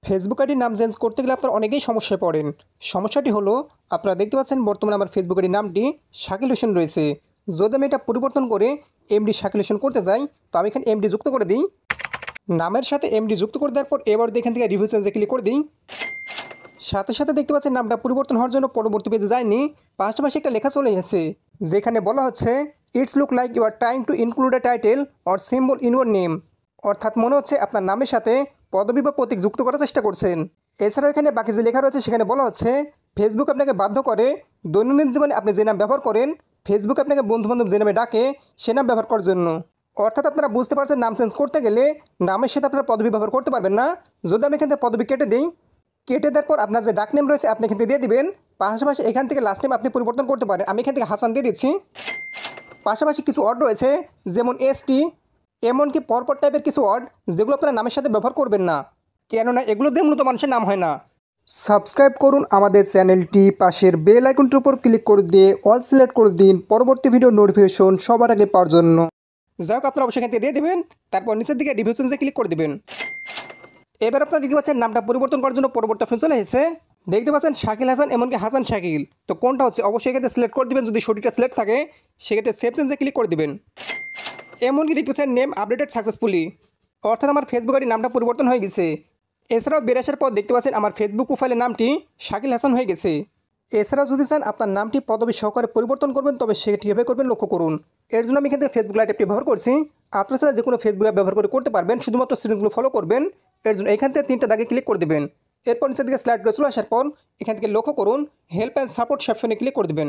Facebook আইডির নাম change করতে গেলে আপনারা অনেকেই সমস্যায় পড়েন। সমস্যাটি হলো আপনারা দেখতে পাচ্ছেন বর্তমানে আমার ফেসবুক আইডির নামটি শাকিল হোসেন রয়েছে। যদি আমি এটা পরিবর্তন করে এমডি শাকিল হোসেন করতে যাই, তো আমি এখানে এমডি যুক্ত করে দিই। নামের সাথে এমডি যুক্ত করে দেওয়ার পর এবার এখান থেকে রিভিউ চেঞ্জে ক্লিক করে দিই। সাথে সাথে দেখতে পাচ্ছেন নামটা পরিবর্তন হওয়ার জন্য পরবর্তী পেজে যায়নি, পাশাপাশি একটা লেখা চলে এসেছে যেখানে বলা হচ্ছে it's look like you are trying to include a title or symbol in your name. অর্থাৎ মনে হচ্ছে আপনার নামের সাথে পদবি বা প্রতীক যুক্ত করার চেষ্টা করছেন। এছাড়াও এখানে বাকি যে লেখা রয়েছে সেখানে বলা হচ্ছে ফেসবুক আপনাকে বাধ্য করে দৈনন্দিন জীবনে আপনি যে নাম ব্যবহার করেন, ফেসবুক আপনাকে বন্ধুবান্ধব যে নামে ডাকে সে নাম ব্যবহার করার জন্য। অর্থাৎ আপনারা বুঝতে পারছেন নাম চেঞ্জ করতে গেলে নামের সাথে আপনারা পদবি ব্যবহার করতে পারবেন না। যদি আমি এখান থেকে পদবি কেটে দিই, কেটে দেওয়ার পর আপনার যে ডাক নেম রয়েছে আপনি এখান থেকে দিয়ে দিবেন। পাশাপাশি এখান থেকে লাস্ট নেম আপনি পরিবর্তন করতে পারেন। আমি এখান থেকে হাসান দিয়ে দিচ্ছি। পাশাপাশি কিছু ওয়ার্ড রয়েছে যেমন এসটি, এমনকি পরপর টাইপের কিছু ওয়ার্ড যেগুলো আপনারা নামের সাথে ব্যবহার করবেন না, কেননা এগুলো দিয়ে মূলত মানুষের নাম হয় না। সাবস্ক্রাইব করুন আমাদের চ্যানেলটি, পাশের বেল আইকনটির উপর ক্লিক করে দিয়ে অল সিলেক্ট করে দিন পরবর্তী ভিডিও নোটিফিকেশন সবার আগে পাওয়ার জন্য। যাই হোক, আপনারা অবশ্যই এখান থেকে দিয়ে দেবেন। তারপর নিচের দিকে রিভিউ চেঞ্জে ক্লিক করে দেবেন। এবার আপনারা দেখতে পাচ্ছেন নামটা পরিবর্তন করার জন্য পরবর্তী অপশন চলে এসেছে। দেখতে পাচ্ছেন শাকিল হাসান, এমনকি হাসান শাকিল। তো কোনটা হচ্ছে অবশ্যই এখানে সিলেক্ট করে দেবেন। যদি সঠিকটা সিলেক্ট থাকে সেক্ষেত্রে সেভ চেঞ্জে ক্লিক করে দেবেন। এমনকি দেখতে পাচ্ছেন নেম আপডেটেড সাকসেসফুলি, অর্থাৎ আমার ফেসবুক আইডির নামটা পরিবর্তন হয়ে গেছে। এছাড়াও বের আসার পর দেখতে পাচ্ছেন আমার ফেসবুক প্রোফাইলের নামটি শাকিল হাসান হয়ে গেছে। এছাড়াও যদি চান আপনার নামটি পদবি সহকারে পরিবর্তন করবেন, তবে সেটি কীভাবে করবেন লক্ষ্য করুন। এর জন্য আমি এখান থেকে ফেসবুক লাইট অ্যাপটি ব্যবহার করছি। আপনারা ছাড়া যে কোনো ফেসবুক অ্যাপ ব্যবহার করে করতে পারবেন, শুধুমাত্র সিরিজগুলো ফলো করবেন। এর জন্য এখান থেকে 3টা দাগে ক্লিক করে দেবেন। এরপর নিচের দিকে স্লাইড চলে আসার পর এখান থেকে লক্ষ্য করুন হেল্প অ্যান্ড সাপোর্ট সেকশনে ক্লিক করে দেবেন।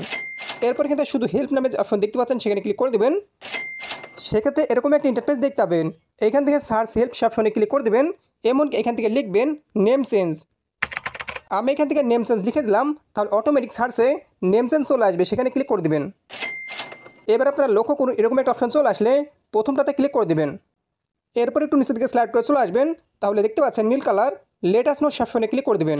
এরপর এখান থেকে শুধু হেল্প নামে যে অপশন দেখতে পাচ্ছেন সেখানে ক্লিক করে দেবেন। সেক্ষেত্রে এরকম একটা ইন্টারফেস দেখতে পাবেন। এখান থেকে সার্চ হেল্প সেকশনে ক্লিক করে দেবেন। এমনকি এখান থেকে লিখবেন নেম চেঞ্জ। আমি এখান থেকে নেম চেঞ্জ লিখে দিলাম, তাহলে অটোমেটিক সার্চে নেম চেঞ্জ চলে আসবে, সেখানে ক্লিক করে দেবেন। এবার আপনারা লক্ষ্য করুন এরকম একটা অপশন চলে আসলে প্রথমটাতে ক্লিক করে দেবেন। এরপর একটু নিচের দিকে স্লাইড করে চলে আসবেন, তাহলে দেখতে পাচ্ছেন নীল কালার লেট আস নো সেকশনে ক্লিক করে দেবেন।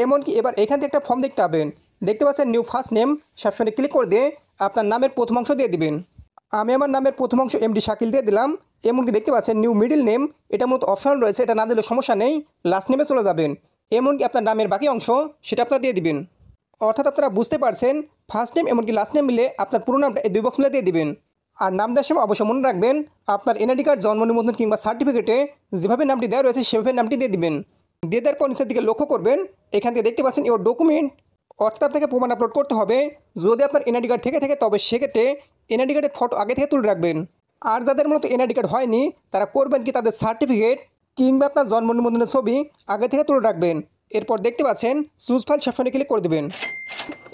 এমনকি এবার এখান থেকে একটা ফর্ম দেখতে পাবেন। দেখতে পাচ্ছেন নিউ ফার্স্ট নেম সেকশনে ক্লিক করে দিয়ে আপনার নামের প্রথম অংশ দিয়ে দিবেন। আমি আমার নামের প্রথম অংশ এমডি শাকিল দিয়ে দিলাম। এমনকি দেখতে পাচ্ছেন নিউ মিডল নেম, এটা মূলত অপশনাল রয়েছে, এটা না দিলে সমস্যা নেই, লাস্ট নেমে চলে যাবেন। এমনকি আপনার নামের বাকি অংশ সেটা আপনারা দিয়ে দিবেন। অর্থাৎ আপনারা বুঝতে পারছেন ফার্স্ট নেম এমনকি লাস্ট নেম মিলে আপনার পুরো নামটা এই 2 বক্স মিলে দিয়ে দিবেন। আর নাম দেওয়ার সময় অবশ্যই মনে রাখবেন আপনার এনআইডি কার্ড, জন্ম নিবন্ধন কিংবা সার্টিফিকেটে যেভাবে নামটি দেওয়া রয়েছে সেভাবে নামটি দিয়ে দিবেন। দিয়ে দেওয়ার পর নিচের দিকে লক্ষ্য করবেন এখান থেকে দেখতে পাচ্ছেন ইওর ডকুমেন্ট, অর্থাৎ আপনাকে প্রমাণ আপলোড করতে হবে। যদি আপনার এনআইডি কার্ড থেকে থাকে তবে সেক্ষেত্রে এনআইডি কার্ডের ফটো আগে থেকে তুলে রাখবেন। আর যাদের মূলত এনআইডি কার্ড হয়নি তারা করবেন কি, তাদের সার্টিফিকেট কিংবা আপনার জন্ম নিবন্ধনের ছবি আগে থেকে তুলে রাখবেন। এরপর দেখতে পাচ্ছেন চুজ ফাইল সেকশনে ক্লিক করে দেবেন।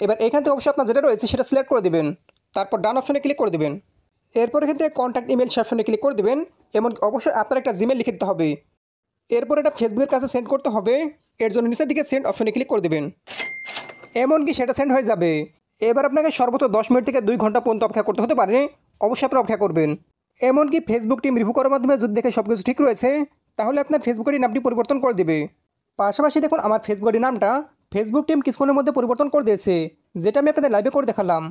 এবার এখান থেকে অবশ্যই আপনার যেটা রয়েছে সেটা সিলেক্ট করে দেবেন। তারপর ডান অপশনে ক্লিক করে দেবেন। এরপর এখান থেকে কন্ট্যাক্ট ইমেল সেকশনে ক্লিক করে দেবেন। এবং অবশ্যই আপনার একটা জিমেল লিখে দিতে হবে। এরপর এটা ফেসবুকের কাছে সেন্ড করতে হবে। এর জন্য নিচের দিকে সেন্ড অপশনে ক্লিক করে দেবেন। এমনকি সেটা সেন্ড হয়ে যাবে। এবার আপনাকে সর্বোচ্চ 10 মিনিট থেকে 2 ঘন্টা পর্যন্ত অপেক্ষা করতে হতে পারে। অবশ্যই আপনারা অপেক্ষা করবেন। এমনকি ফেসবুক টিম রিভিউ করার মাধ্যমে যদি দেখে সব কিছু ঠিক রয়েছে তাহলে আপনার ফেসবুকের নামটি পরিবর্তন করে দেবে। পাশাপাশি দেখুন আমার ফেসবুকের নামটা ফেসবুক টিম কিছুক্ষণের মধ্যে পরিবর্তন করে দিয়েছে, যেটা আমি আপনাদের লাইভে করে দেখালাম।